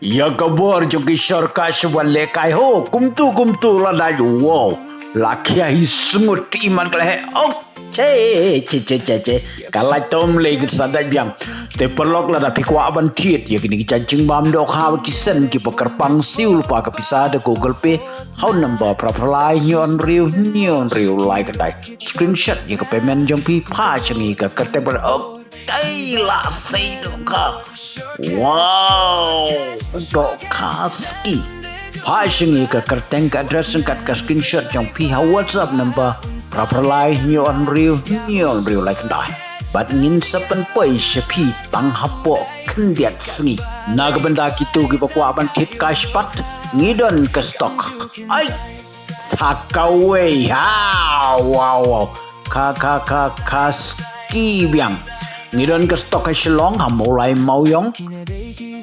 Ya kabar jogi syarka sewalle kai ho kumtu la da wow lakia hi semut iman kale oh che kala tom le git sadai biam te perlok la da pikwa ban thiet ya kini chancing bam dok ha kisen ki pakar pang siul pa ka pisada Google Pay how number properly nyon riu like dai screenshot ya ka payment jong pi pha changi ka kate ber oh kai la sei ka wow dok kaski Passiongi ka kerteng ka address kat ka screenshot yang piha WhatsApp number proper line nyon riu like dah. Bat ngin sepen poi sepi tang hapo kendiat sengi. Naga benda kitu ki pakwa ban tit ka spat ngidon ke stok. Ai thakawe ha wow ka ski biang. Ngidon ke stok ka selong ha mulai mau yong.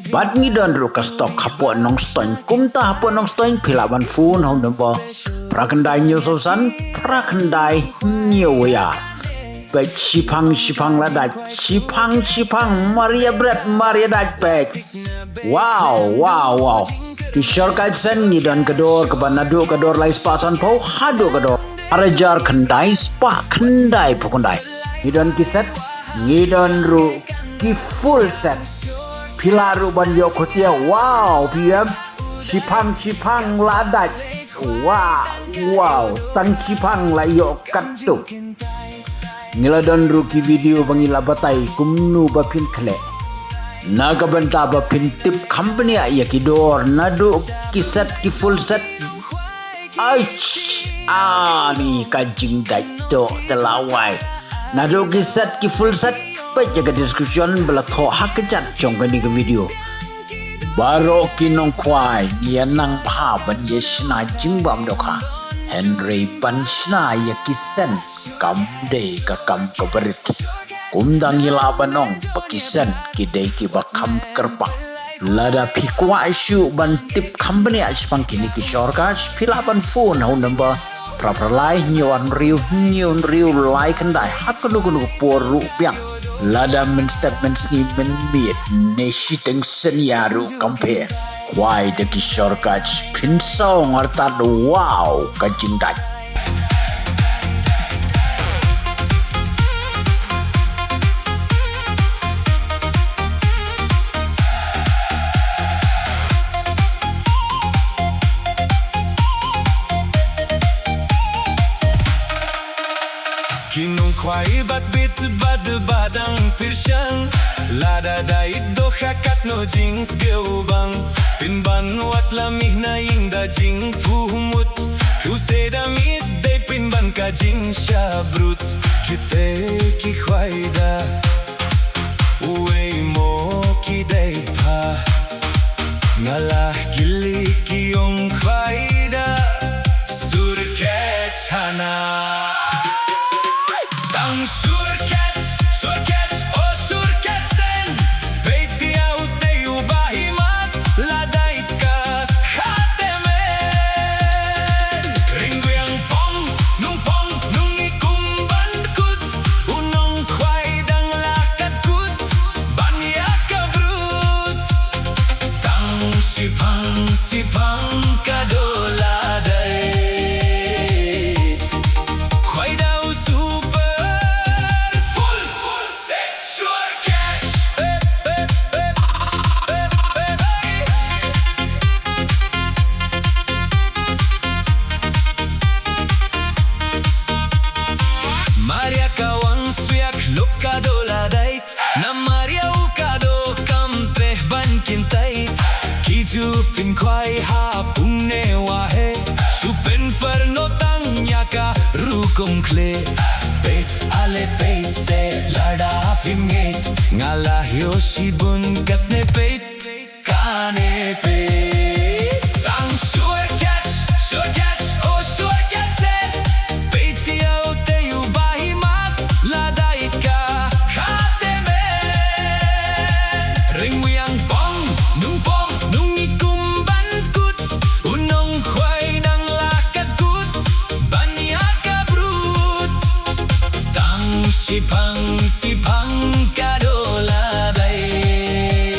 Bat ngidon ru ka stok hapo nong stoin kumta hapo nong stoin pilaban phone hong number prakandai nyo sosan prakandai nyo ya bet sipang lada sipang Maria bread Maria dat pek wow kishor kai sen ngidon kedor ke banado kedor lai spasan pau hado kedor arajar kendai spa kendai pokondai ngidon kiset ngidon ru ki full set Pilaru ban yokotia wow PM sipang ladat wow tang sipang la yokat tu niladon ruki video bangila batai kumnu bapin khle naga banta bapin tip company ya kidor nadu kiset ki full set ni kajing daito telawai nadu kiset ki full set jaga description bela tho hakjat jong ni ke video baro kinong kwai ya nang pha ban ye sna jingbam dokha Henry ban sna ya kisen kam de ka kam ka berit kumdang ila banong pakisen kidai ki bakam kerpa lada pikwa isu ban tip company aspang kini ki shortcut pilaban phone hau number proper line nyon riu like and dai hakunu poru piang lada statement ni menmiet neshi teng senyaru compare why the kishor kaj pinsong arta wow kajing dai Kinong kwai bat bit bad badang pirsyang lada dait do hakat no jings geubang pinban wat lamih na ing da jing puhumut kuseda mit de pinban ka jing shabrut kite ki kwai da uwe mo ki dai pa ngalah gili ki ong kwai da sur kechana Surket, oh surket sen Peit dia utei ubahimat Ladait ka khatemen Ringgu yang pong nung ikumban kut Unong kwai dang lakat kut Banya kabrut Tang sipang kadoladai Pin kwai ha kumne wahe supen ferno tangnya ka rukum kle peit ale peit se lada phim ngeit ngala hyoshi bun katne peit kane peit tang sure catch oh sure catch se peit dia ute ubahimat lada ika khateme ring yang pong nung sipang kadola bay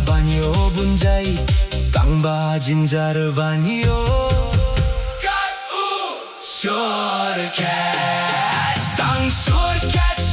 banyo bunjai tang ba jinjar banyo kat short catch tang short catch